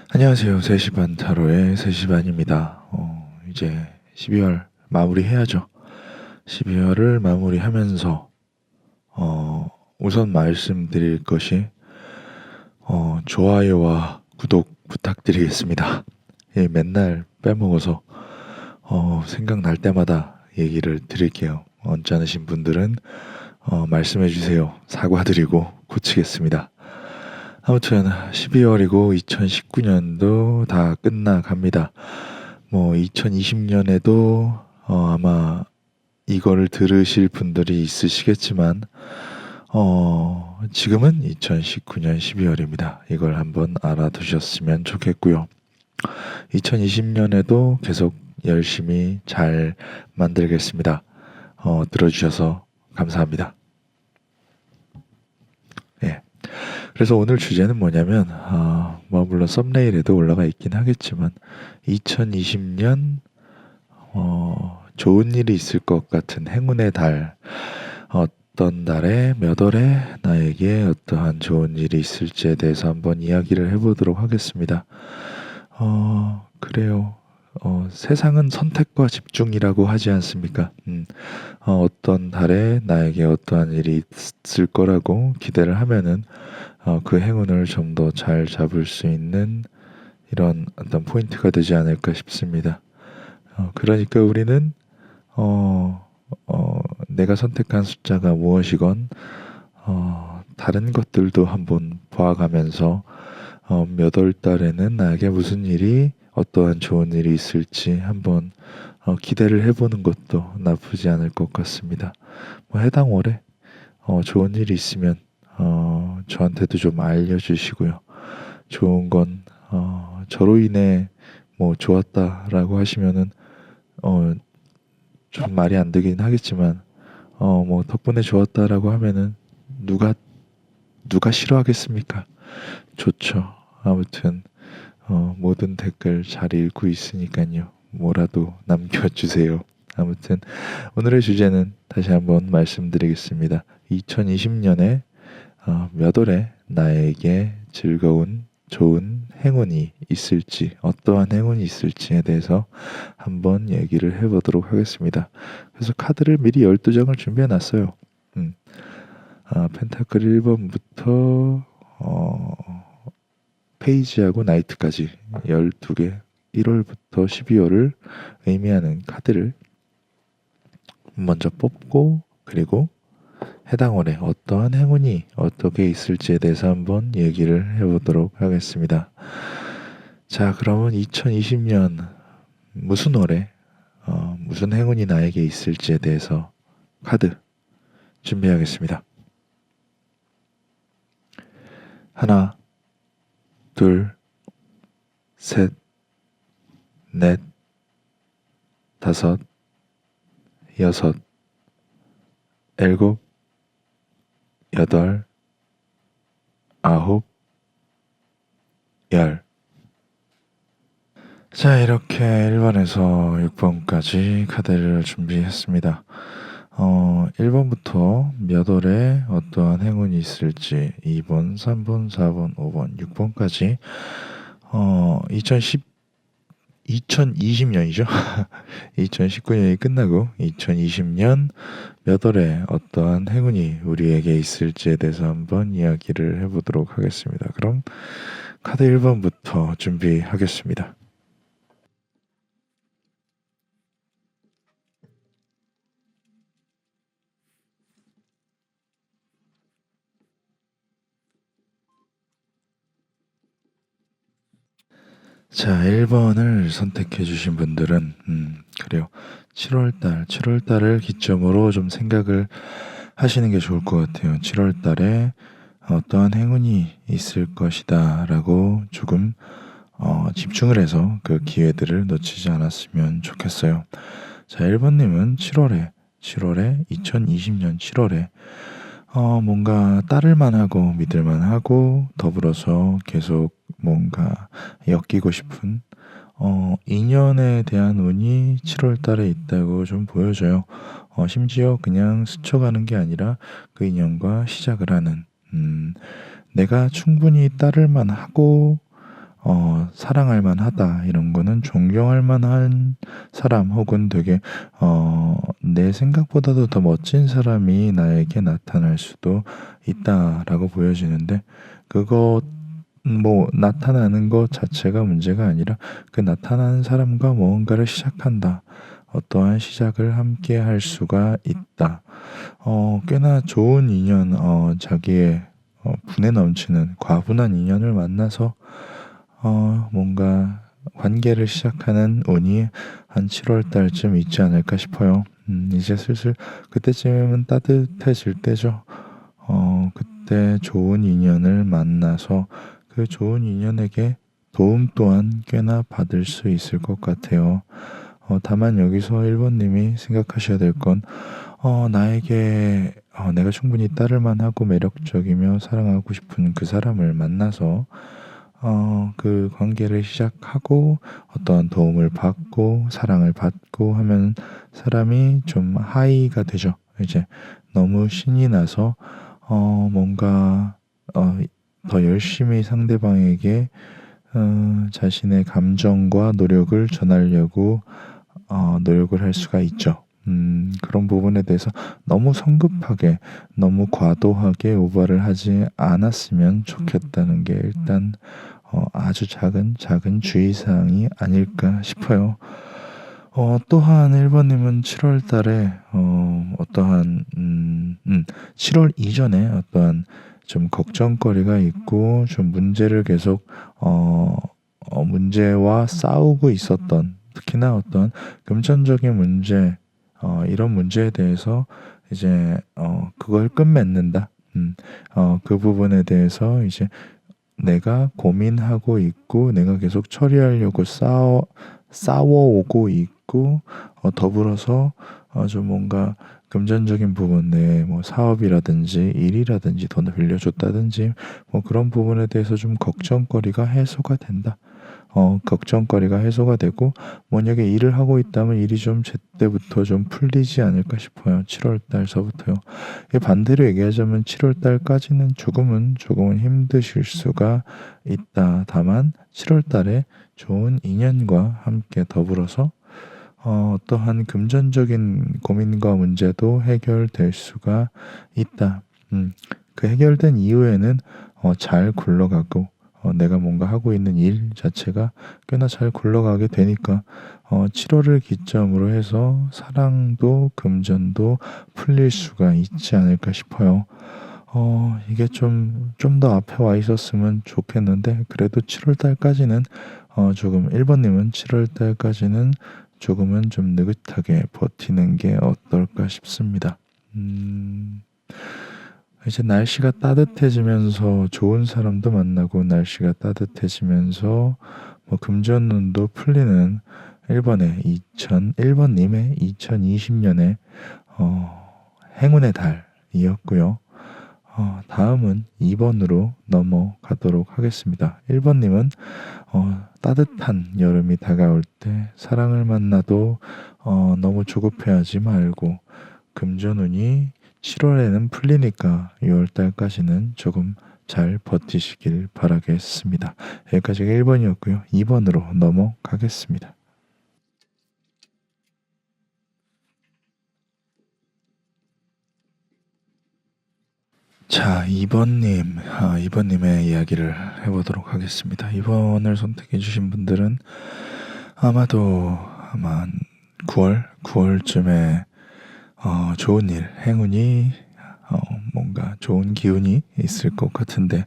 안녕하세요. 3시 반 타로의 3시 반입니다. 이제 12월 마무리해야죠. 12월을 마무리하면서 우선 말씀드릴 것이 좋아요와 구독 부탁드리겠습니다. 예, 맨날 빼먹어서 생각날 때마다 얘기를 드릴게요. 언짢으신 분들은 말씀해 주세요. 사과드리고 고치겠습니다. 아무튼 12월이고 2019년도 다 끝나갑니다. 뭐 2020년에도 아마 이거를 들으실 분들이 있으시겠지만 지금은 2019년 12월입니다. 이걸 한번 알아두셨으면 좋겠고요. 2020년에도 계속 열심히 잘 만들겠습니다. 들어주셔서 감사합니다. 예. 그래서 오늘 주제는 뭐냐면 뭐 물론 썸네일에도 올라가 있긴 하겠지만 2020년 좋은 일이 있을 것 같은 행운의 달, 어떤 달에 몇 월에 나에게 어떠한 좋은 일이 있을지에 대해서 한번 이야기를 해보도록 하겠습니다. 그래요. 세상은 선택과 집중이라고 하지 않습니까? 어떤 달에 나에게 어떠한 일이 있을 거라고 기대를 하면은 그 행운을 좀 더 잘 잡을 수 있는 이런 어떤 포인트가 되지 않을까 싶습니다. 그러니까 우리는 내가 선택한 숫자가 무엇이건 다른 것들도 한번 봐가면서 몇 월 달에는 나에게 무슨 일이 어떠한 좋은 일이 있을지 한번 기대를 해보는 것도 나쁘지 않을 것 같습니다. 뭐 해당 월에 좋은 일이 있으면 저한테도 좀 알려주시고요. 좋은 건 저로 인해 뭐 좋았다라고 하시면은 좀 말이 안 되긴 하겠지만 뭐 덕분에 좋았다라고 하면은 누가 싫어하겠습니까? 좋죠. 아무튼 모든 댓글 잘 읽고 있으니까요. 뭐라도 남겨주세요. 아무튼 오늘의 주제는 다시 한번 말씀드리겠습니다. 2020년에 몇 월에 나에게 즐거운 좋은 행운이 있을지 어떠한 행운이 있을지에 대해서 한번 얘기를 해보도록 하겠습니다. 그래서 카드를 미리 12장을 준비해 놨어요. 펜타클 1번부터 페이지하고 나이트까지 12개 1월부터 12월을 의미하는 카드를 먼저 뽑고 그리고 해당 월에 어떠한 행운이 어떻게 있을지에 대해서 한번 얘기를 해보도록 하겠습니다. 자, 그러면 2020년 무슨 월에 무슨 행운이 나에게 있을지에 대해서 카드 준비하겠습니다. 하나, 둘, 셋, 넷, 다섯, 여섯, 일곱, 여덟, 아홉, 열. 자, 이렇게 1번에서 6번까지 카드를 준비했습니다. 1번부터 몇 월에 어떠한 행운이 있을지 2번, 3번, 4번, 5번, 6번까지 2020년이죠. 2019년이 끝나고 2020년 몇 월에 어떠한 행운이 우리에게 있을지에 대해서 한번 이야기를 해보도록 하겠습니다. 그럼 카드 1번부터 준비하겠습니다. 자, 1번을 선택해 주신 분들은 그래요. 7월달을 기점으로 좀 생각을 하시는 게 좋을 것 같아요. 7월달에 어떠한 행운이 있을 것이다 라고 조금 집중을 해서 그 기회들을 놓치지 않았으면 좋겠어요. 자, 1번님은 7월에 2020년 7월에 뭔가 따를만하고 믿을만하고 더불어서 계속 뭔가 엮이고 싶은 인연에 대한 운이 7월 달에 있다고 좀 보여져요. 심지어 그냥 스쳐가는 게 아니라 그 인연과 시작을 하는 내가 충분히 따를만하고 사랑할 만하다 이런 거는 존경할 만한 사람 혹은 되게 내 생각보다도 더 멋진 사람이 나에게 나타날 수도 있다라고 보여지는데 그거 뭐 나타나는 것 자체가 문제가 아니라 그 나타나는 사람과 무언가를 시작한다. 어떠한 시작을 함께 할 수가 있다. 꽤나 좋은 인연, 자기의 분에 넘치는 과분한 인연을 만나서 뭔가 관계를 시작하는 운이 한 7월 달쯤 있지 않을까 싶어요. 이제 슬슬 그때쯤이면 따뜻해질 때죠. 그때 좋은 인연을 만나서 그 좋은 인연에게 도움 또한 꽤나 받을 수 있을 것 같아요. 다만 여기서 1번님이 생각하셔야 될 건, 나에게, 내가 충분히 따를 만하고 매력적이며 사랑하고 싶은 그 사람을 만나서, 그 관계를 시작하고 어떤 도움을 받고 사랑을 받고 하면 사람이 좀 하이가 되죠. 이제 너무 신이 나서, 뭔가, 더 열심히 상대방에게 자신의 감정과 노력을 전하려고 노력을 할 수가 있죠. 그런 부분에 대해서 너무 성급하게, 너무 과도하게 오버를 하지 않았으면 좋겠다는 게 일단 아주 작은 주의사항이 아닐까 싶어요. 또한 1번님은 7월 달에 어떠한 7월 이전에 어떠한 좀 걱정거리가 있고 좀 문제를 계속 문제와 싸우고 있었던 특히나 어떤 금전적인 문제 이런 문제에 대해서 이제 그걸 끝맺는다. 그 부분에 대해서 이제 내가 고민하고 있고 내가 계속 처리하려고 싸워오고 있고 더불어서 좀 뭔가 금전적인 부분 내에 뭐 사업이라든지 일이라든지 돈을 빌려줬다든지 뭐 그런 부분에 대해서 좀 걱정거리가 해소가 된다. 걱정거리가 해소가 되고 만약에 일을 하고 있다면 일이 좀 제때부터 좀 풀리지 않을까 싶어요. 7월 달서부터요. 반대로 얘기하자면 7월 달까지는 조금은 힘드실 수가 있다. 다만 7월 달에 좋은 인연과 함께 더불어서 어떠한 금전적인 고민과 문제도 해결될 수가 있다. 그 해결된 이후에는 잘 굴러가고 내가 뭔가 하고 있는 일 자체가 꽤나 잘 굴러가게 되니까 7월을 기점으로 해서 사랑도 금전도 풀릴 수가 있지 않을까 싶어요. 이게 좀 더 앞에 와 있었으면 좋겠는데 그래도 7월 달까지는 조금 1번님은 7월 달까지는 조금은 좀 느긋하게 버티는 게 어떨까 싶습니다. 이제 날씨가 따뜻해지면서 좋은 사람도 만나고 날씨가 따뜻해지면서 뭐 금전운도 풀리는 1번님의 2020년에 행운의 달이었고요. 다음은 2번으로 넘어가도록 하겠습니다. 1번님은 따뜻한 여름이 다가올 때 사랑을 만나도 너무 조급해하지 말고 금전운이 7월에는 풀리니까 6월달까지는 조금 잘 버티시길 바라겠습니다. 여기까지가 1번이었고요. 2번으로 넘어가겠습니다. 자, 2번님의 이야기를 해보도록 하겠습니다. 2번을 선택해 주신 분들은 아마 9월쯤에 좋은 일, 행운이 뭔가 좋은 기운이 있을 것 같은데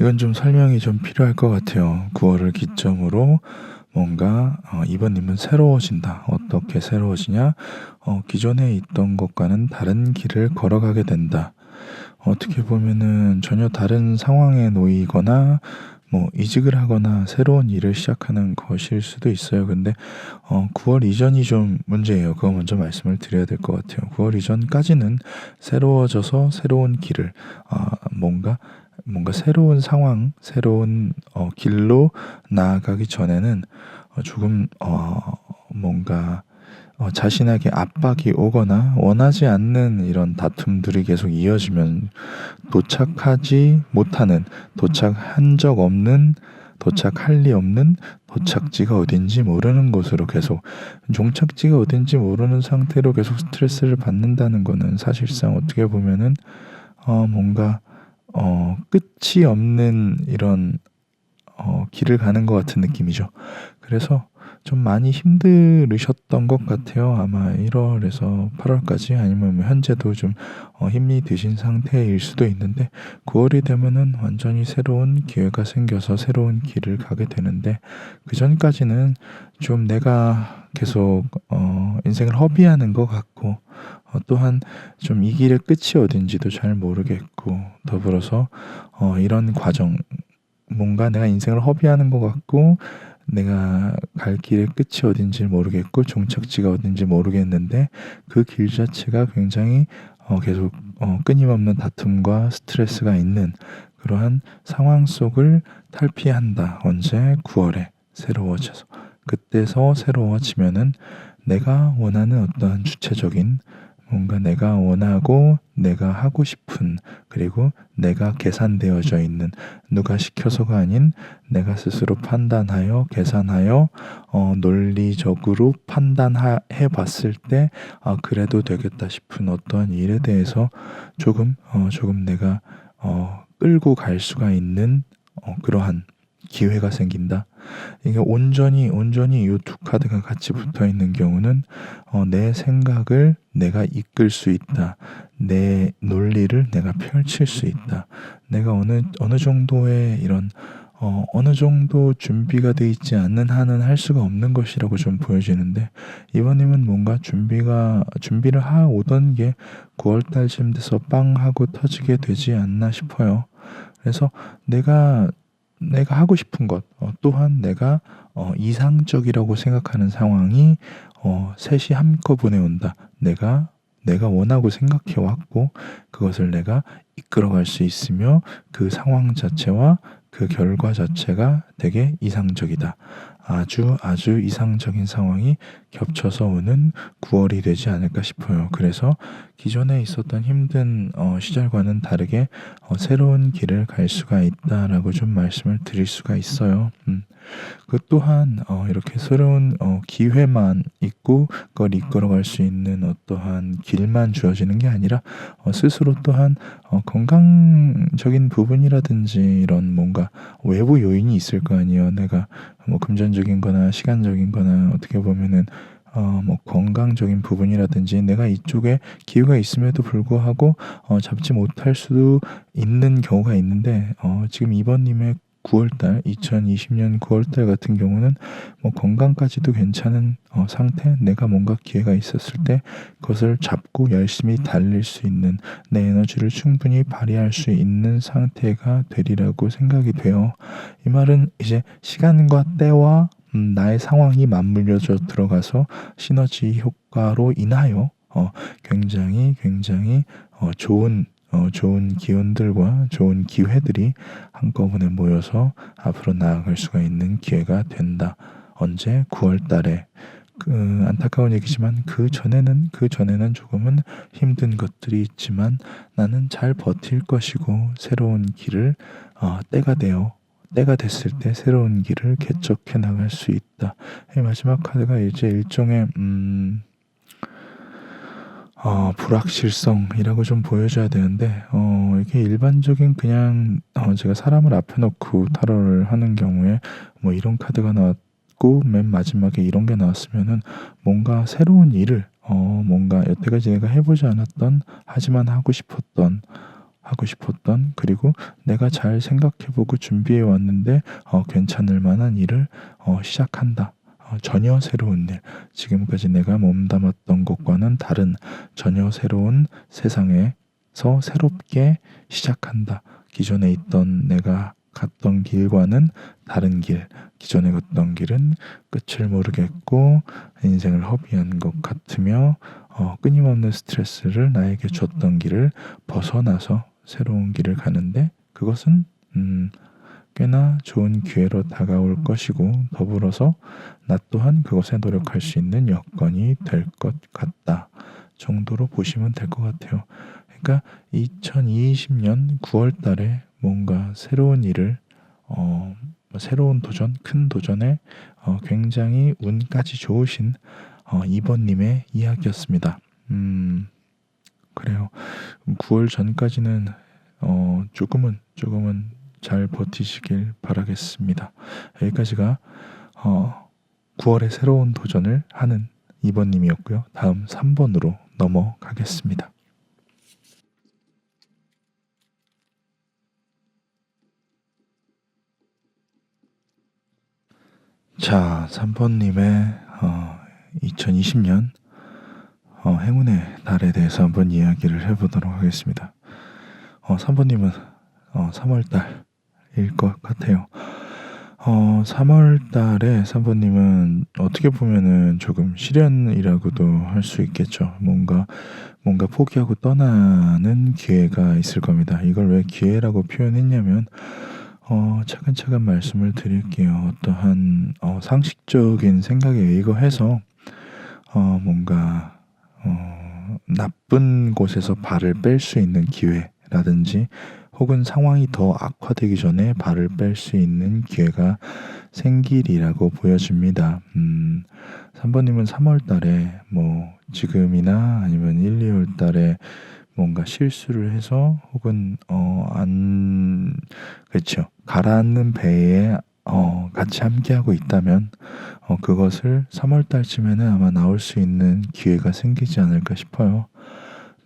이건 좀 설명이 좀 필요할 것 같아요. 9월을 기점으로 뭔가 2번님은 새로워진다. 어떻게 새로워지냐? 기존에 있던 것과는 다른 길을 걸어가게 된다. 어떻게 보면은 전혀 다른 상황에 놓이거나 뭐 이직을 하거나 새로운 일을 시작하는 것일 수도 있어요. 근데 9월 이전이 좀 문제예요. 그거 먼저 말씀을 드려야 될 것 같아요. 9월 이전까지는 새로워져서 새로운 길을 뭔가 새로운 상황, 새로운 길로 나아가기 전에는 조금 뭔가 자신에게 압박이 오거나 원하지 않는 이런 다툼들이 계속 이어지면 도착한 적 없는 도착할 리 없는 도착지가 어딘지 모르는 곳으로 계속 종착지가 어딘지 모르는 상태로 계속 스트레스를 받는다는 거는 사실상 어떻게 보면은 뭔가 끝이 없는 이런 길을 가는 것 같은 느낌이죠. 그래서 좀 많이 힘들으셨던 것 같아요. 아마 1월에서 8월까지 아니면 뭐 현재도 좀 힘이 드신 상태일 수도 있는데 9월이 되면은 완전히 새로운 기회가 생겨서 새로운 길을 가게 되는데 그 전까지는 좀 내가 계속 인생을 허비하는 것 같고 또한 좀 이 길의 끝이 어딘지도 잘 모르겠고 더불어서 이런 과정 뭔가 내가 인생을 허비하는 것 같고 내가 갈 길의 끝이 어딘지 모르겠고 종착지가 어딘지 모르겠는데 그 길 자체가 굉장히 계속 끊임없는 다툼과 스트레스가 있는 그러한 상황 속을 탈피한다. 언제? 9월에 새로워져서 그때서 새로워지면은 내가 원하는 어떠한 주체적인 뭔가 내가 원하고 내가 하고 싶은 그리고 내가 계산되어져 있는 누가 시켜서가 아닌 내가 스스로 판단하여 계산하여 논리적으로 판단해 봤을 때 그래도 되겠다 싶은 어떠한 일에 대해서 조금 내가 끌고 갈 수가 있는 그러한 기회가 생긴다. 이게 온전히 이 두 카드가 같이 붙어 있는 경우는 내 생각을 내가 이끌 수 있다. 내 논리를 내가 펼칠 수 있다. 내가 어느 정도의 이런 어느 정도 준비가 돼 있지 않는 한은 할 수가 없는 것이라고 좀 보여지는데 이번님은 뭔가 준비를 하오던 게 9월 달쯤 돼서 빵 하고 터지게 되지 않나 싶어요. 그래서 내가 하고 싶은 것 또한 내가 이상적이라고 생각하는 상황이 셋이 한꺼번에 온다. 내가 원하고 생각해 왔고 그것을 내가 이끌어갈 수 있으며 그 상황 자체와 그 결과 자체가 되게 이상적이다. 아주 이상적인 상황이 겹쳐서 오는 9월이 되지 않을까 싶어요. 그래서 기존에 있었던 힘든 시절과는 다르게 새로운 길을 갈 수가 있다라고 좀 말씀을 드릴 수가 있어요. 그 또한 이렇게 새로운 기회만 있고 그걸 이끌어갈 수 있는 어떠한 길만 주어지는 게 아니라 스스로 또한 건강적인 부분이라든지 이런 뭔가 외부 요인이 있을 거 아니에요. 내가 뭐 금전적인 거나 시간적인 거나 어떻게 보면은 뭐 건강적인 부분이라든지 내가 이쪽에 기회가 있음에도 불구하고 잡지 못할 수도 있는 경우가 있는데 지금 이번님의 9월달 2020년 9월달 같은 경우는 뭐 건강까지도 괜찮은 상태 내가 뭔가 기회가 있었을 때 그것을 잡고 열심히 달릴 수 있는 내 에너지를 충분히 발휘할 수 있는 상태가 되리라고 생각이 돼요. 이 말은 이제 시간과 때와 나의 상황이 맞물려져 들어가서 시너지 효과로 인하여 굉장히 좋은 기운들과 좋은 기회들이 한꺼번에 모여서 앞으로 나아갈 수가 있는 기회가 된다. 언제? 9월 달에. 안타까운 얘기지만 그 전에는 조금은 힘든 것들이 있지만 나는 잘 버틸 것이고 새로운 길을 때가 됐을 때 새로운 길을 개척해 나갈 수 있다. 이 마지막 카드가 이제 일종의 불확실성이라고 좀 보여줘야 되는데 이게 일반적인 그냥 제가 사람을 앞에 놓고 타로를 하는 경우에 뭐 이런 카드가 나왔고 맨 마지막에 이런 게 나왔으면은 뭔가 새로운 일을 뭔가 여태까지 내가 해보지 않았던 하지만 하고 싶었던 그리고 내가 잘 생각해보고 준비해 왔는데 괜찮을 만한 일을 시작한다. 전혀 새로운 일, 지금까지 내가 몸담았던 것과는 다른 전혀 새로운 세상에서 새롭게 시작한다. 기존에 있던 내가 갔던 길과는 다른 길, 기존에 걷던 길은 끝을 모르겠고 인생을 허비한 것 같으며 끊임없는 스트레스를 나에게 줬던 길을 벗어나서 새로운 길을 가는데 그것은 꽤나 좋은 기회로 다가올 것이고 더불어서 나 또한 그것에 노력할 수 있는 여건이 될 것 같다 정도로 보시면 될 것 같아요. 그러니까 2020년 9월 달에 뭔가 새로운 일을 새로운 도전, 큰 도전에 굉장히 운까지 좋으신 2번님의 이야기였습니다. 그래요. 9월 전까지는 조금은 잘 버티시길 바라겠습니다. 여기까지가 9월에 새로운 도전을 하는 2번님이었고요. 다음 3번으로 넘어가겠습니다. 자, 3번님의 2020년 행운의 달에 대해서 한번 이야기를 해보도록 하겠습니다. 3번님은 3월달일 것 같아요. 3월 달에 3번님은 어떻게 보면은 조금 시련이라고도 할 수 있겠죠. 뭔가 포기하고 떠나는 기회가 있을 겁니다. 이걸 왜 기회라고 표현했냐면, 차근차근 말씀을 드릴게요. 어떠한 상식적인 생각에 의거해서 뭔가 나쁜 곳에서 발을 뺄 수 있는 기회라든지 혹은 상황이 더 악화되기 전에 발을 뺄 수 있는 기회가 생기리라고 보여집니다. 3번님은 3월 달에 뭐 지금이나 아니면 1, 2월 달에 뭔가 실수를 해서 혹은 그렇죠. 가라앉는 배에 같이 함께하고 있다면 그것을 3월 달쯤에는 아마 나올 수 있는 기회가 생기지 않을까 싶어요.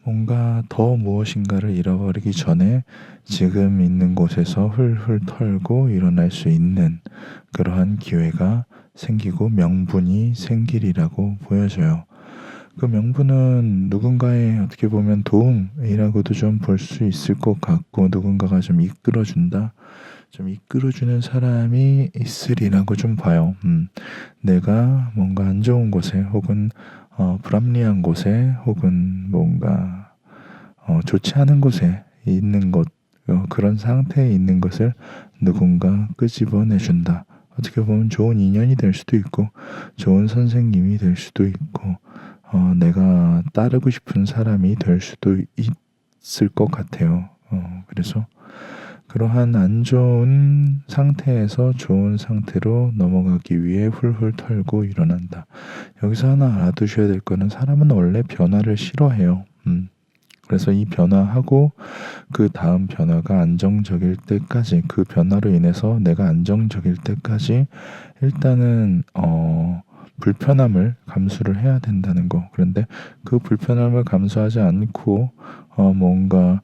뭔가 더 무엇인가를 잃어버리기 전에 지금 있는 곳에서 훌훌 털고 일어날 수 있는 그러한 기회가 생기고 명분이 생기리라고 보여져요. 그 명분은 누군가의 어떻게 보면 도움이라고도 좀 볼 수 있을 것 같고, 누군가가 좀 이끌어준다, 좀 이끌어주는 사람이 있으리라고 좀 봐요. 내가 뭔가 안 좋은 곳에 혹은 불합리한 곳에 혹은 뭔가 좋지 않은 곳에 있는 것, 그런 상태에 있는 것을 누군가 끄집어내준다. 어떻게 보면 좋은 인연이 될 수도 있고 좋은 선생님이 될 수도 있고 내가 따르고 싶은 사람이 될 수도 있을 것 같아요. 그래서 그러한 안 좋은 상태에서 좋은 상태로 넘어가기 위해 훌훌 털고 일어난다. 여기서 하나 알아두셔야 될 거는, 사람은 원래 변화를 싫어해요. 그래서 이 변화하고 그 다음 변화가 안정적일 때까지, 그 변화로 인해서 내가 안정적일 때까지 일단은 불편함을 감수를 해야 된다는 거. 그런데 그 불편함을 감수하지 않고 뭔가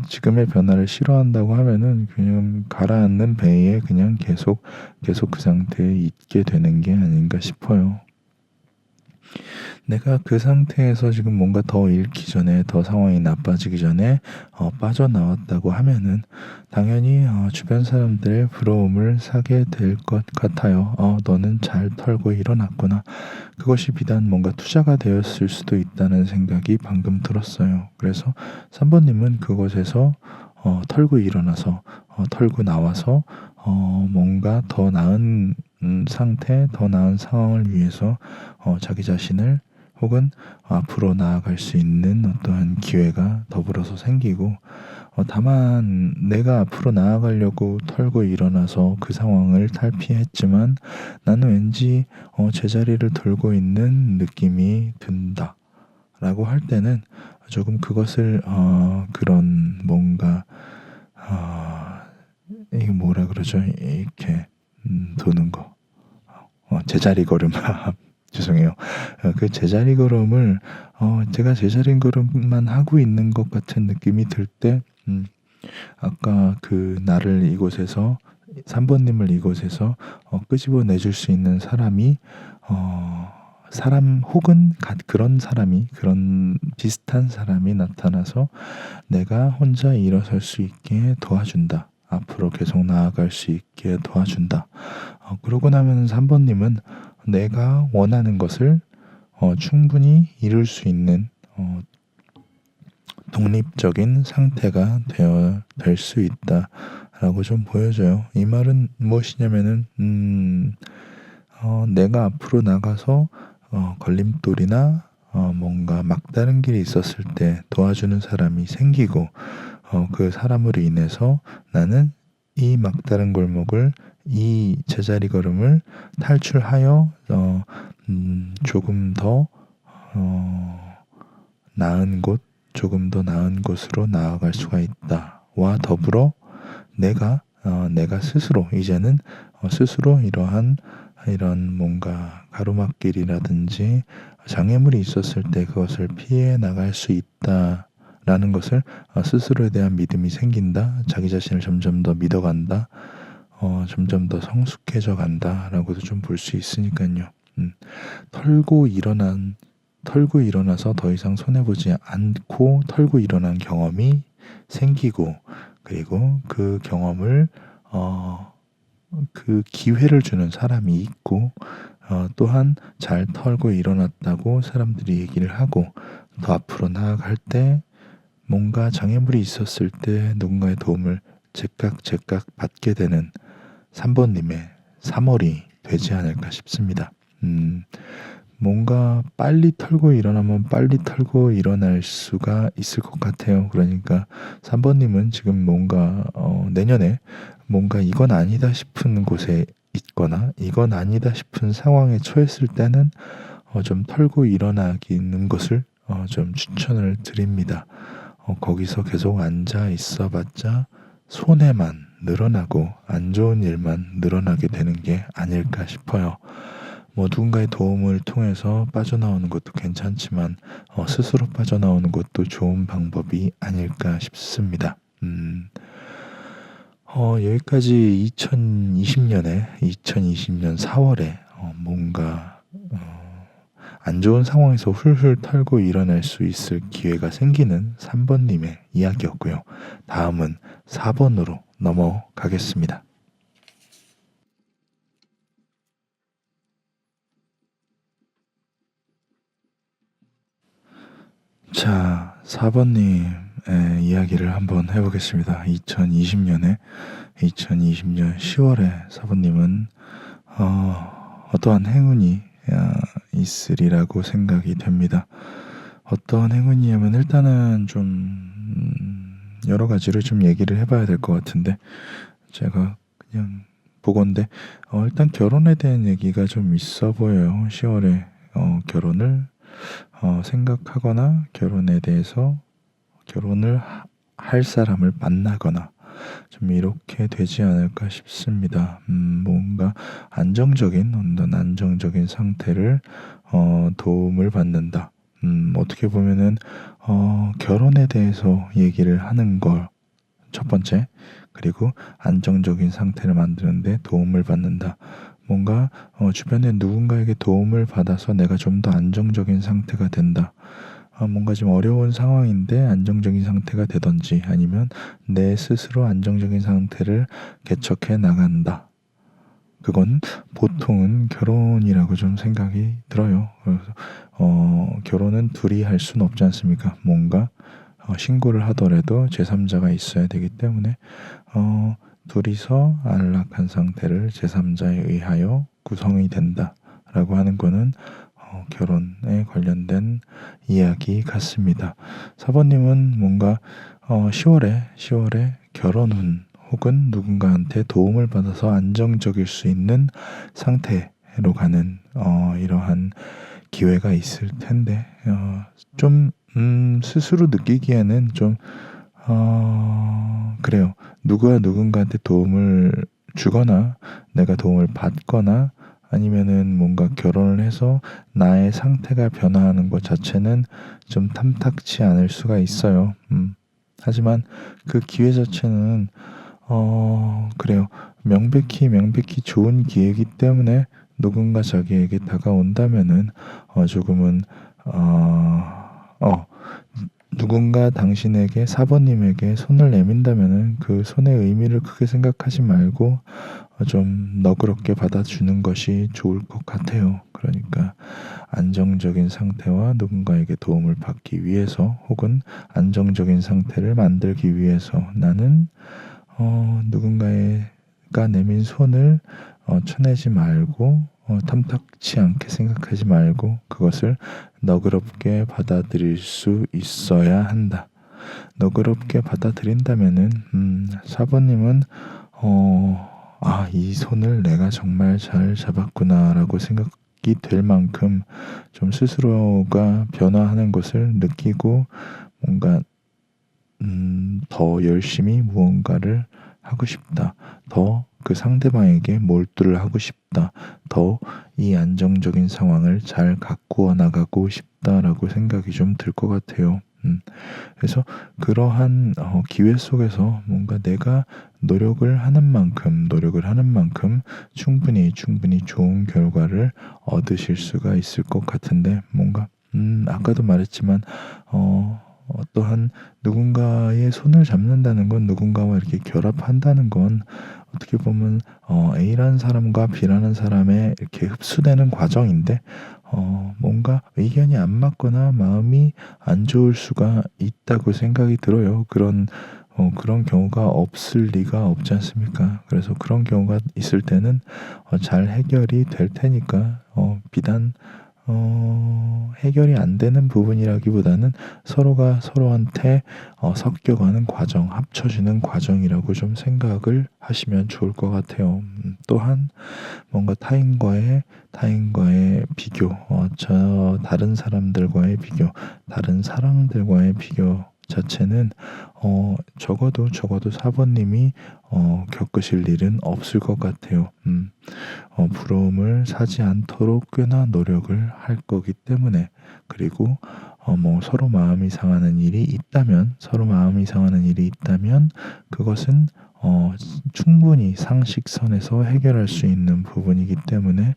지금의 변화를 싫어한다고 하면은 그냥 가라앉는 배에 그냥 계속 그 상태에 있게 되는 게 아닌가 싶어요. 내가 그 상태에서 지금 뭔가 더 잃기 전에, 더 상황이 나빠지기 전에 빠져나왔다고 하면은 당연히 주변 사람들의 부러움을 사게 될 것 같아요. 너는 잘 털고 일어났구나. 그것이 비단 뭔가 투자가 되었을 수도 있다는 생각이 방금 들었어요. 그래서 3번님은 그곳에서 털고 일어나서 털고 나와서 뭔가 더 나은 상태, 더 나은 상황을 위해서 자기 자신을 혹은 앞으로 나아갈 수 있는 어떠한 기회가 더불어서 생기고, 다만 내가 앞으로 나아가려고 털고 일어나서 그 상황을 탈피했지만 나는 왠지 제자리를 돌고 있는 느낌이 든다 라고 할 때는 조금 그것을 그런 뭔가 이게 뭐라 그러죠? 이렇게 도는 거, 제자리 걸음 죄송해요. 그 제자리 걸음을 제가 제자리 걸음만 하고 있는 것 같은 느낌이 들 때, 아까 그 나를 이곳에서 3번님을 이곳에서 끄집어 내줄 수 있는 사람이 사람 혹은 그런 사람이, 그런 비슷한 사람이 나타나서 내가 혼자 일어설 수 있게 도와준다. 앞으로 계속 나아갈 수 있게 도와준다. 그러고 나면 3번님은 내가 원하는 것을 충분히 이룰 수 있는 독립적인 상태가 될 수 있다라고 좀 보여져요. 이 말은 무엇이냐면은 내가 앞으로 나가서 걸림돌이나 뭔가 막다른 길이 있었을 때 도와주는 사람이 생기고 그 사람으로 인해서 나는 이 막다른 골목을 이 제자리 걸음을 탈출하여 조금 더 나은 곳, 조금 더 나은 곳으로 나아갈 수가 있다와 더불어 내가 스스로 이제는 스스로 이런 뭔가 가로막길이라든지 장애물이 있었을 때 그것을 피해 나갈 수 있다라는 것을 스스로에 대한 믿음이 생긴다. 자기 자신을 점점 더 믿어간다. 점점 더 성숙해져 간다라고도 좀 볼 수 있으니까요. 털고 일어나서 더 이상 손해보지 않고 털고 일어난 경험이 생기고, 그리고 그 경험을 그 기회를 주는 사람이 있고, 또한 잘 털고 일어났다고 사람들이 얘기를 하고, 더 앞으로 나아갈 때 뭔가 장애물이 있었을 때 누군가의 도움을 제깍 받게 되는 3번님의 3월이 되지 않을까 싶습니다. 뭔가 빨리 털고 일어나면 빨리 털고 일어날 수가 있을 것 같아요. 그러니까 3번님은 지금 뭔가 내년에 뭔가 이건 아니다 싶은 곳에 있거나 이건 아니다 싶은 상황에 처했을 때는 좀 털고 일어나기는 것을 좀 추천을 드립니다. 거기서 계속 앉아 있어봤자 손해만 늘어나고 안 좋은 일만 늘어나게 되는 게 아닐까 싶어요. 뭐 누군가의 도움을 통해서 빠져나오는 것도 괜찮지만 스스로 빠져나오는 것도 좋은 방법이 아닐까 싶습니다. 여기까지 2020년 4월에 뭔가 안 좋은 상황에서 훌훌 털고 일어날 수 있을 기회가 생기는 3번님의 이야기였고요. 다음은 4번으로 넘어가겠습니다. 자, 4번님의 이야기를 한번 해보겠습니다. 2020년 10월에 4번님은 어떠한 행운이 있으리라고 생각이 됩니다. 어떤 행운이냐면 일단은 좀 여러 가지를 좀 얘기를 해봐야 될 것 같은데 제가 그냥 보건데 일단 결혼에 대한 얘기가 좀 있어 보여요. 10월에 결혼을 생각하거나 결혼에 대해서 결혼을 할 사람을 만나거나 좀 이렇게 되지 않을까 싶습니다. 뭔가 어떤 안정적인 상태를 도움을 받는다. 어떻게 보면은 결혼에 대해서 얘기를 하는 걸 첫 번째, 그리고 안정적인 상태를 만드는데 도움을 받는다. 뭔가 주변에 누군가에게 도움을 받아서 내가 좀 더 안정적인 상태가 된다. 뭔가 좀 어려운 상황인데 안정적인 상태가 되던지 아니면 내 스스로 안정적인 상태를 개척해 나간다. 그건 보통은 결혼이라고 좀 생각이 들어요. 그래서 결혼은 둘이 할 수는 없지 않습니까? 뭔가 신고를 하더라도 제3자가 있어야 되기 때문에 둘이서 안락한 상태를 제3자에 의하여 구성이 된다라고 하는 거는 결혼에 관련된 이야기 같습니다. 사번님은 뭔가 10월에 결혼운 혹은 누군가한테 도움을 받아서 안정적일 수 있는 상태로 가는 이러한 기회가 있을 텐데 좀 스스로 느끼기에는 좀 그래요. 누군가한테 도움을 주거나 내가 도움을 받거나 아니면은 뭔가 결혼을 해서 나의 상태가 변화하는 것 자체는 좀 탐탁치 않을 수가 있어요. 하지만 그 기회 자체는 그래요. 명백히 좋은 기회이기 때문에 누군가 자기에게 다가온다면은 조금은 누군가 당신에게 4번님에게 손을 내민다면은 그 손의 의미를 크게 생각하지 말고 좀 너그럽게 받아주는 것이 좋을 것 같아요. 그러니까 안정적인 상태와 누군가에게 도움을 받기 위해서 혹은 안정적인 상태를 만들기 위해서 나는 누군가가 내민 손을 쳐내지 말고 탐탁치 않게 생각하지 말고 그것을 너그럽게 받아들일 수 있어야 한다. 너그럽게 받아들인다면은 4번님은 이 손을 내가 정말 잘 잡았구나라고 생각이 될 만큼 좀 스스로가 변화하는 것을 느끼고 뭔가 더 열심히 무언가를 하고 싶다. 더 그 상대방에게 몰두를 하고 싶다. 더 이 안정적인 상황을 잘 가꾸어 나가고 싶다라고 생각이 좀 들 것 같아요. 그래서 그러한 기회 속에서 뭔가 내가 노력을 하는 만큼 충분히 좋은 결과를 얻으실 수가 있을 것 같은데 뭔가 아까도 말했지만 어떠한 누군가의 손을 잡는다는 건 누군가와 이렇게 결합한다는 건 어떻게 보면 A라는 사람과 B라는 사람의 이렇게 흡수되는 과정인데 뭔가 의견이 안 맞거나 마음이 안 좋을 수가 있다고 생각이 들어요. 그런 경우가 없을 리가 없지 않습니까? 그래서 그런 경우가 있을 때는 잘 해결이 될 테니까 비단 해결이 안 되는 부분이라기보다는 서로가 서로한테 섞여가는 과정, 합쳐지는 과정이라고 좀 생각을 하시면 좋을 것 같아요. 또한 뭔가 타인과의 비교, 다른 사람들과의 비교, 다른 사람들과의 비교 자체는 적어도 4번님이 겪으실 일은 없을 것 같아요. 부러움을 사지 않도록 꽤나 노력을 할 거기 때문에 그리고 서로 마음이 상하는 일이 있다면 그것은 충분히 상식선에서 해결할 수 있는 부분이기 때문에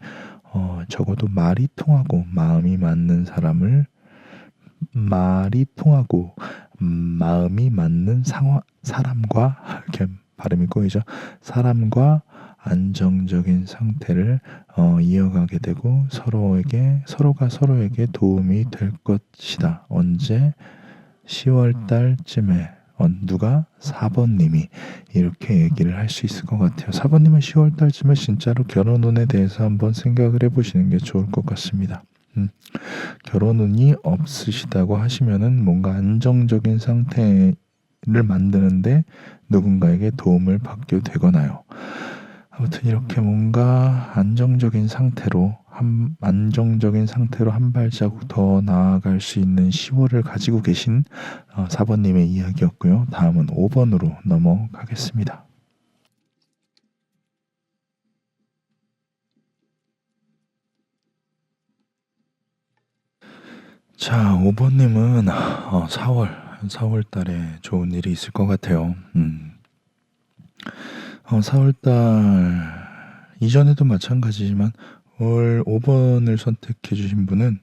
적어도 말이 통하고 마음이 맞는 사람과 이렇게 발음이 꼬이죠. 사람과 안정적인 상태를 이어가게 되고 서로가 서로에게 도움이 될 것이다. 언제 10월 달쯤에 누가 4번님이 이렇게 얘기를 할 수 있을 것 같아요. 4번님은 10월 달쯤에 진짜로 결혼운에 대해서 한번 생각을 해보시는 게 좋을 것 같습니다. 결혼운이 없으시다고 하시면은 뭔가 안정적인 상태를 만드는데 누군가에게 도움을 받게 되거나요. 아무튼 이렇게 뭔가 안정적인 상태로 한 발자국 더 나아갈 수 있는 10월을 가지고 계신 4번님의 이야기였고요. 다음은 5번으로 넘어가겠습니다. 자, 5번님은 4월 달에 좋은 일이 있을 것 같아요. 4월 달 이전에도 마찬가지지만 5번을 선택해 주신 분은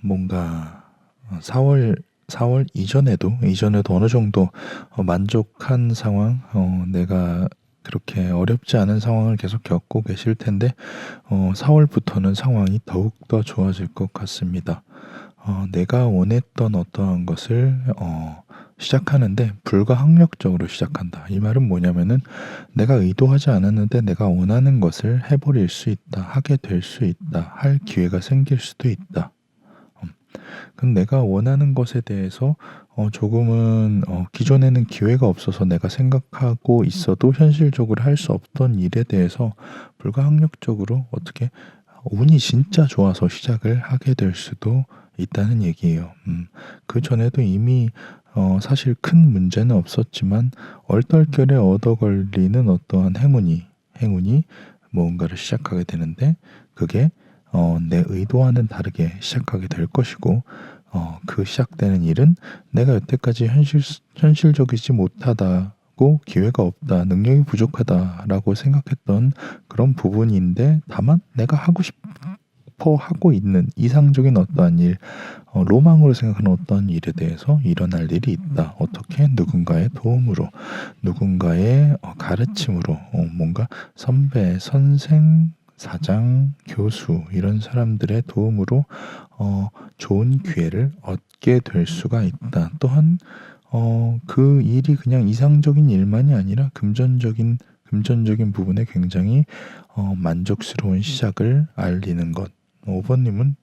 뭔가 4월 이전에도 어느 정도 만족한 상황, 내가 그렇게 어렵지 않은 상황을 계속 겪고 계실 텐데 4월부터는 상황이 더욱더 좋아질 것 같습니다. 내가 원했던 어떠한 것을 시작하는데 불가항력적으로 시작한다. 이 말은 뭐냐면은 내가 의도하지 않았는데 내가 원하는 것을 해버릴 수 있다. 하게 될 수 있다. 할 기회가 생길 수도 있다. 그럼 내가 원하는 것에 대해서 조금은 기존에는 기회가 없어서 내가 생각하고 있어도 현실적으로 할 수 없던 일에 대해서 불가항력적으로 어떻게 운이 진짜 좋아서 시작을 하게 될 수도 있다는 얘기예요. 그 전에도 이미 사실 큰 문제는 없었지만 얼떨결에 얻어 걸리는 어떠한 행운이 무언가를 시작하게 되는데 그게 내 의도와는 다르게 시작하게 될 것이고 그 시작되는 일은 내가 여태까지 현실적이지 못하다고 기회가 없다, 능력이 부족하다라고 생각했던 그런 부분인데 다만 내가 하고 싶어 하고 있는 이상적인 어떠한 일, 로망으로 생각하는 어떠한 일에 대해서 일어날 일이 있다. 어떻게? 누군가의 도움으로, 누군가의 가르침으로, 뭔가 선배, 선생, 사장, 교수 이런 사람들의 도움으로 좋은 기회를 얻게 될 수가 있다. 또한 그 일이 그냥 이상적인 일만이 아니라 금전적인 부분에 굉장히 만족스러운 시작을 알리는 것. 5번님은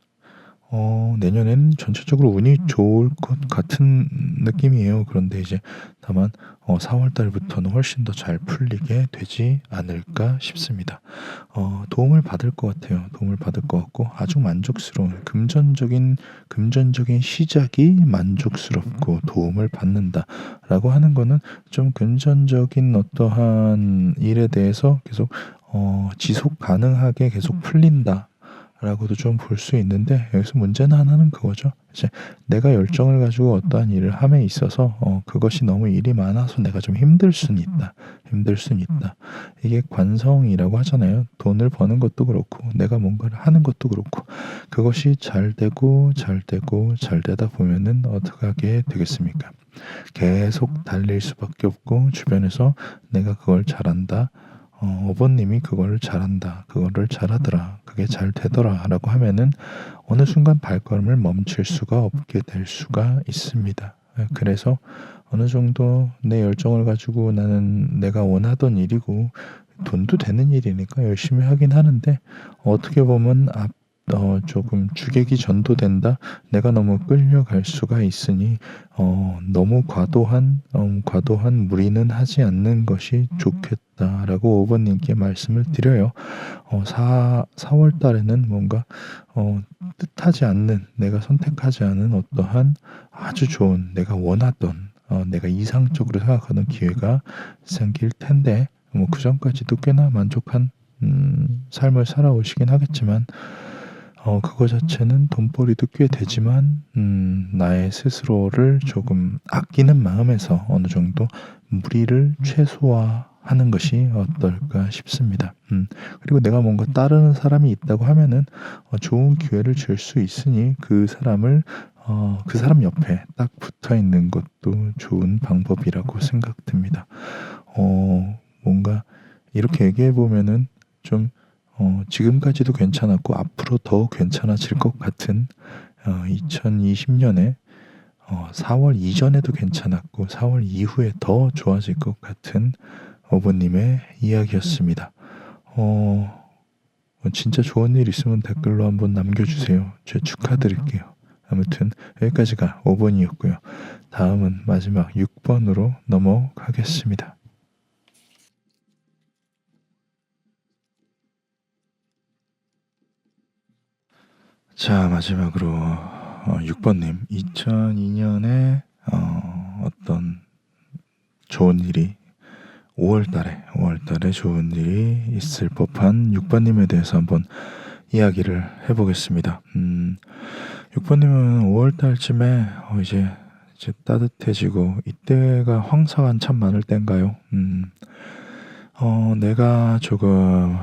내년에는 전체적으로 운이 좋을 것 같은 느낌이에요. 그런데 이제 다만 4월 달부터는 훨씬 더 잘 풀리게 되지 않을까 싶습니다. 도움을 받을 것 같아요. 도움을 받을 것 같고 아주 만족스러운 금전적인 시작이 만족스럽고 도움을 받는다라고 하는 거는 좀 금전적인 어떠한 일에 대해서 계속 지속 가능하게 계속 풀린다. 라고도 좀 볼 수 있는데 여기서 문제는 하나는 그거죠. 이제 내가 열정을 가지고 어떠한 일을 함에 있어서 그것이 너무 일이 많아서 내가 좀 힘들 수는 있다. 힘들 수는 있다. 이게 관성이라고 하잖아요. 돈을 버는 것도 그렇고 내가 뭔가를 하는 것도 그렇고 그것이 잘 되고 잘 되고 잘 되다 보면은 어떻게 하게 되겠습니까? 계속 달릴 수밖에 없고 주변에서 내가 그걸 잘한다. 어버님이 그거를 잘한다. 그거를 잘하더라. 그게 잘 되더라. 라고 하면은 어느 순간 발걸음을 멈출 수가 없게 될 수가 있습니다. 그래서 어느 정도 내 열정을 가지고 나는 내가 원하던 일이고 돈도 되는 일이니까 열심히 하긴 하는데 어떻게 보면 조금 주객이 전도된다. 내가 너무 끌려갈 수가 있으니 너무 과도한 무리는 하지 않는 것이 좋겠다라고 5번님께 말씀을 드려요. 4월 달에는 뭔가 뜻하지 않는 내가 선택하지 않은 어떠한 아주 좋은 내가 원하던 내가 이상적으로 생각하는 기회가 생길 텐데 뭐 그 전까지도 꽤나 만족한 삶을 살아오시긴 하겠지만 그거 자체는 돈벌이도 꽤 되지만 나의 스스로를 조금 아끼는 마음에서 어느 정도 무리를 최소화하는 것이 어떨까 싶습니다. 그리고 내가 뭔가 따르는 사람이 있다고 하면은 좋은 기회를 줄 수 있으니 그 사람 옆에 딱 붙어 있는 것도 좋은 방법이라고 생각됩니다. 뭔가 이렇게 얘기해 보면은 좀 지금까지도 괜찮았고 앞으로 더 괜찮아질 것 같은 2020년에 4월 이전에도 괜찮았고 4월 이후에 더 좋아질 것 같은 어버님의 이야기였습니다. 진짜 좋은 일 있으면 댓글로 한번 남겨주세요. 제가 축하드릴게요. 아무튼 여기까지가 5번이었고요. 다음은 마지막 6번으로 넘어가겠습니다. 자, 마지막으로 6번님 2002년에 어떤 좋은 일이 5월달에 좋은 일이 있을 법한 6번님에 대해서 한번 이야기를 해보겠습니다. 6번님은 5월달쯤에 이제 따뜻해지고 이때가 황사가 한참 많을 때인가요? 내가 조금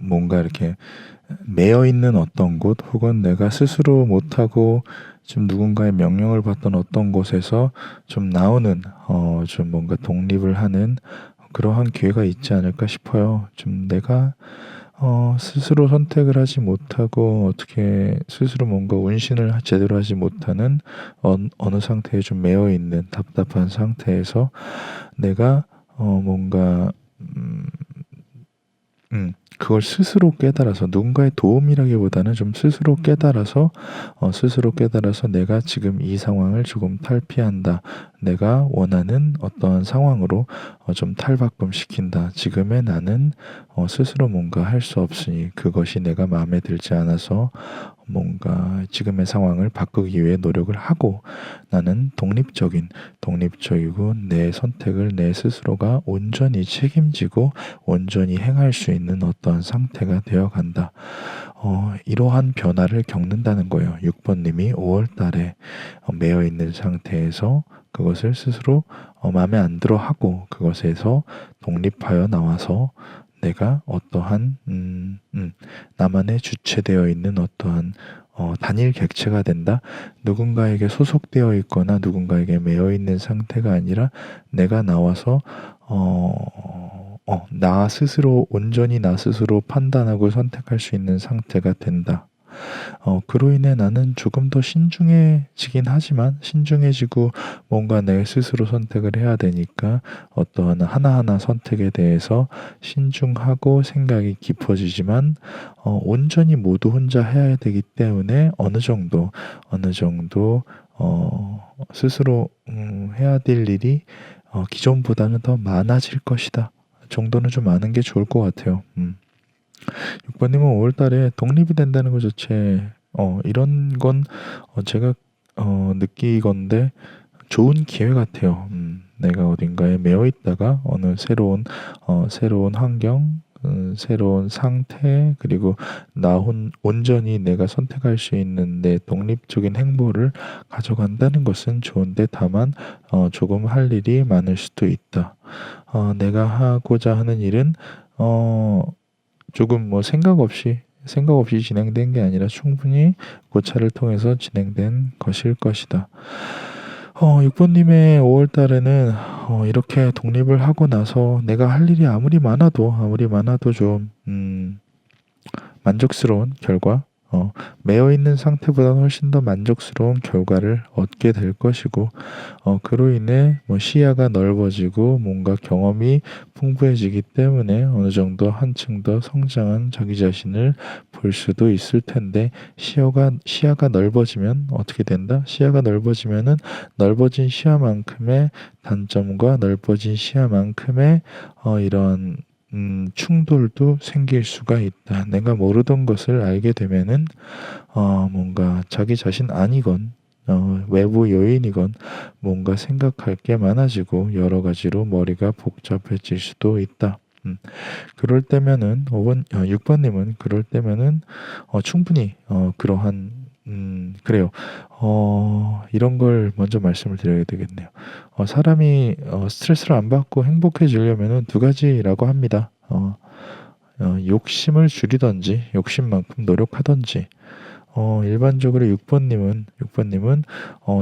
뭔가 이렇게 매여 있는 어떤 곳 혹은 내가 스스로 못하고 지금 누군가의 명령을 받던 어떤 곳에서 좀 나오는 좀 뭔가 독립을 하는 그러한 기회가 있지 않을까 싶어요. 좀 내가 스스로 선택을 하지 못하고 어떻게 스스로 뭔가 운신을 제대로 하지 못하는 어느 상태에 좀 매여 있는 답답한 상태에서 내가 뭔가 그걸 스스로 깨달아서 누군가의 도움이라기보다는 좀 스스로 깨달아서 내가 지금 이 상황을 조금 탈피한다. 내가 원하는 어떤 상황으로 좀 탈바꿈시킨다. 지금의 나는 스스로 뭔가 할 수 없으니 그것이 내가 마음에 들지 않아서 뭔가 지금의 상황을 바꾸기 위해 노력을 하고 나는 독립적이고 내 선택을 내 스스로가 온전히 책임지고 온전히 행할 수 있는 어떠한 상태가 되어간다. 이러한 변화를 겪는다는 거예요. 6번님이 5월달에 매여 있는 상태에서 그것을 스스로 마음에 안 들어 하고 그것에서 독립하여 나와서 내가 어떠한 나만의 주체되어 있는 어떠한 단일 객체가 된다. 누군가에게 소속되어 있거나 누군가에게 매여 있는 상태가 아니라 내가 나와서 나 스스로 온전히 나 스스로 판단하고 선택할 수 있는 상태가 된다. 그로 인해 나는 조금 더 신중해지긴 하지만 신중해지고 뭔가 내 스스로 선택을 해야 되니까 어떠한 하나하나 선택에 대해서 신중하고 생각이 깊어지지만 온전히 모두 혼자 해야 되기 때문에 어느 정도 스스로 해야 될 일이 기존보다는 더 많아질 것이다 정도는 좀 아는 게 좋을 것 같아요. 6번님은 5월 달에 독립이 된다는 것 자체, 이런 건 제가 느끼건데 좋은 기회 같아요. 내가 어딘가에 매여 있다가 어느 새로운 환경, 새로운 상태, 그리고 온전히 내가 선택할 수 있는 내 독립적인 행보를 가져간다는 것은 좋은데, 다만 조금 할 일이 많을 수도 있다. 내가 하고자 하는 일은 조금 뭐 생각 없이 진행된 게 아니라 충분히 고찰을 통해서 진행된 것일 것이다. 6번님의 5월 달에는 이렇게 독립을 하고 나서 내가 할 일이 아무리 많아도 좀 만족스러운 결과, 매여 있는 상태보다는 훨씬 더 만족스러운 결과를 얻게 될 것이고, 그로 인해 뭐 시야가 넓어지고 뭔가 경험이 풍부해지기 때문에 어느 정도 한층 더 성장한 자기 자신을 볼 수도 있을 텐데, 시야가 넓어지면 어떻게 된다? 시야가 넓어지면은 넓어진 시야만큼의 단점과 넓어진 시야만큼의 이런 충돌도 생길 수가 있다. 내가 모르던 것을 알게 되면은 뭔가 자기 자신 아니건 외부 요인이건 뭔가 생각할 게 많아지고 여러 가지로 머리가 복잡해질 수도 있다. 그럴 때면은 6번님은 그럴 때면은 충분히 그러한 그래요. 이런 걸 먼저 말씀을 드려야 되겠네요. 사람이 스트레스를 안 받고 행복해지려면은 두 가지라고 합니다. 욕심을 줄이든지 욕심만큼 노력하든지. 일반적으로 6번님은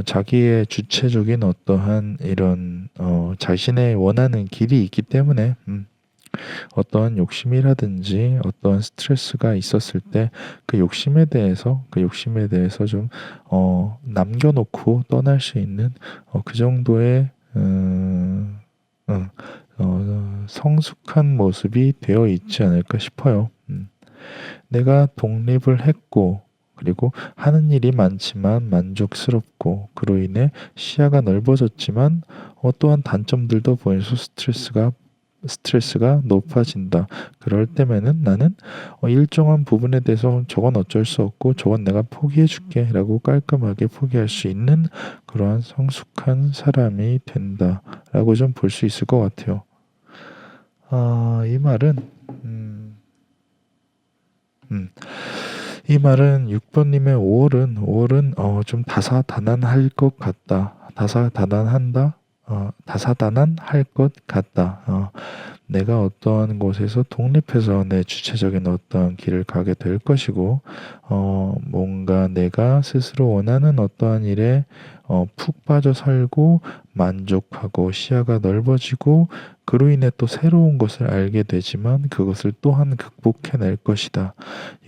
자기의 주체적인 어떠한 이런 자신의 원하는 길이 있기 때문에 어떠한 욕심이라든지 어떠한 스트레스가 있었을 때 그 욕심에 대해서 좀 남겨놓고 떠날 수 있는 그 정도의 성숙한 모습이 되어 있지 않을까 싶어요. 내가 독립을 했고, 그리고 하는 일이 많지만 만족스럽고, 그로 인해 시야가 넓어졌지만 또한 단점들도 보여서 스트레스가 높아진다. 그럴 때면은 나는 일정한 부분에 대해서 저건 어쩔 수 없고 저건 내가 포기해 줄게 라고 깔끔하게 포기할 수 있는 그러한 성숙한 사람이 된다 라고 좀 볼 수 있을 것 같아요. 이 말은 6번님의 5월은 좀 다사다난할 것 같다. 다사다난할 것 같다. 내가 어떠한 곳에서 독립해서 내 주체적인 어떠한 길을 가게 될 것이고, 뭔가 내가 스스로 원하는 어떠한 일에 푹 빠져 살고 만족하고 시야가 넓어지고, 그로 인해 또 새로운 것을 알게 되지만 그것을 또한 극복해낼 것이다.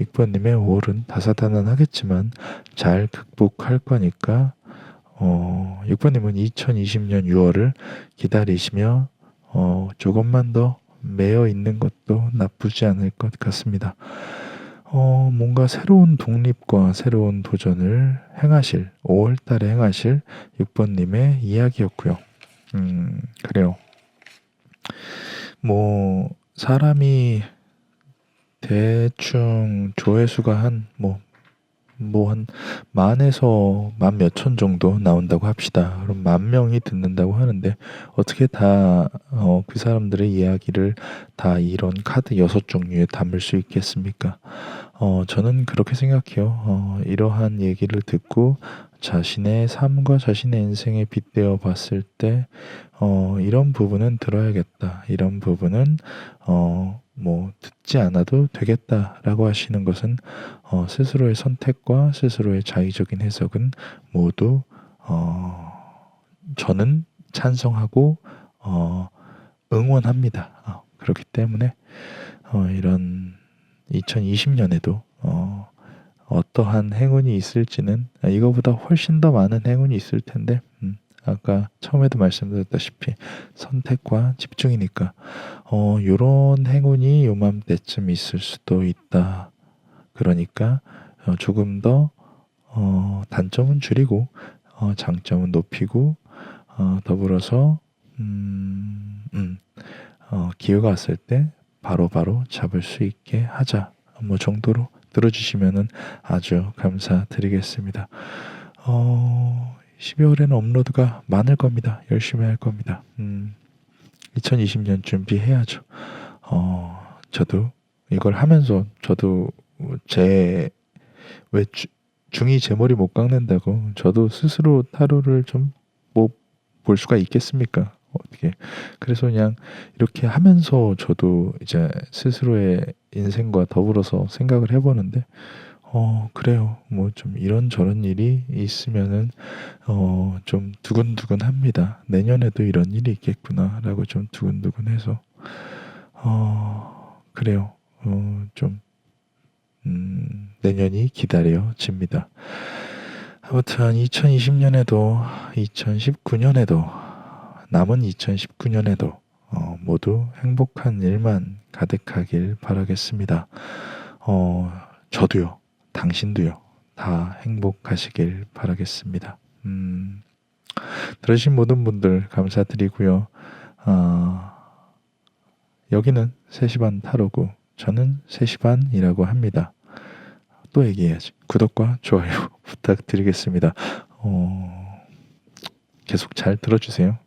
6번님의 5월은 다사다난하겠지만 잘 극복할 거니까 6번님은 2020년 6월을 기다리시며 조금만 더 매여 있는 것도 나쁘지 않을 것 같습니다. 뭔가 새로운 독립과 새로운 도전을 5월 달에 행하실 6번님의 이야기였고요. 그래요. 뭐 사람이 대충 조회수가 한 만에서 만 몇천 정도 나온다고 합시다. 그럼 10,000명이 듣는다고 하는데 어떻게 다 그 사람들의 이야기를 다 이런 카드 6종류에 담을 수 있겠습니까? 저는 그렇게 생각해요. 이러한 얘기를 듣고 자신의 삶과 자신의 인생에 빗대어 봤을 때 이런 부분은 들어야겠다. 이런 부분은 듣지 않아도 되겠다라고 하시는 것은 스스로의 선택과 스스로의 자의적인 해석은 모두 저는 찬성하고 응원합니다. 그렇기 때문에 이런 2020년에도 어떠한 행운이 있을지는 이거보다 훨씬 더 많은 행운이 있을 텐데 아까 처음에도 말씀드렸다시피 선택과 집중이니까 요런 행운이 요맘때쯤 있을 수도 있다. 그러니까 조금 더 단점은 줄이고 장점은 높이고 더불어서 기회가 왔을 때 바로바로 잡을 수 있게 하자 뭐 정도로 들어주시면은 아주 감사드리겠습니다. 12월에는 업로드가 많을 겁니다. 열심히 할 겁니다. 2020년 준비해야죠. 저도 이걸 하면서 저도 왜 중이 제 머리 못 깎는다고 저도 스스로 타로를 좀 뭐 볼 수가 있겠습니까? 어떻게. 그래서 그냥 이렇게 하면서 저도 이제 스스로의 인생과 더불어서 생각을 해보는데, 그래요. 뭐 좀 이런저런 일이 있으면은, 좀 두근두근 합니다. 내년에도 이런 일이 있겠구나라고 좀 두근두근해서, 그래요. 내년이 기다려집니다. 아무튼 2020년에도 2019년에도 남은 2019년에도 모두 행복한 일만 가득하길 바라겠습니다. 저도요, 당신도요, 다 행복하시길 바라겠습니다. 들으신 모든 분들 감사드리고요. 여기는 3시 반 타로고 저는 3시 반이라고 합니다. 또 얘기해야지. 구독과 좋아요 부탁드리겠습니다. 계속 잘 들어주세요.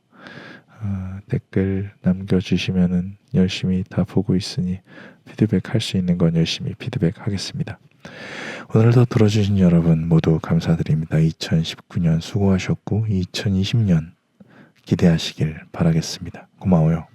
댓글 남겨주시면은 열심히 다 보고 있으니 피드백 할 수 있는 건 열심히 피드백 하겠습니다. 오늘도 들어주신 여러분 모두 감사드립니다. 2019년 수고하셨고 2020년 기대하시길 바라겠습니다. 고마워요.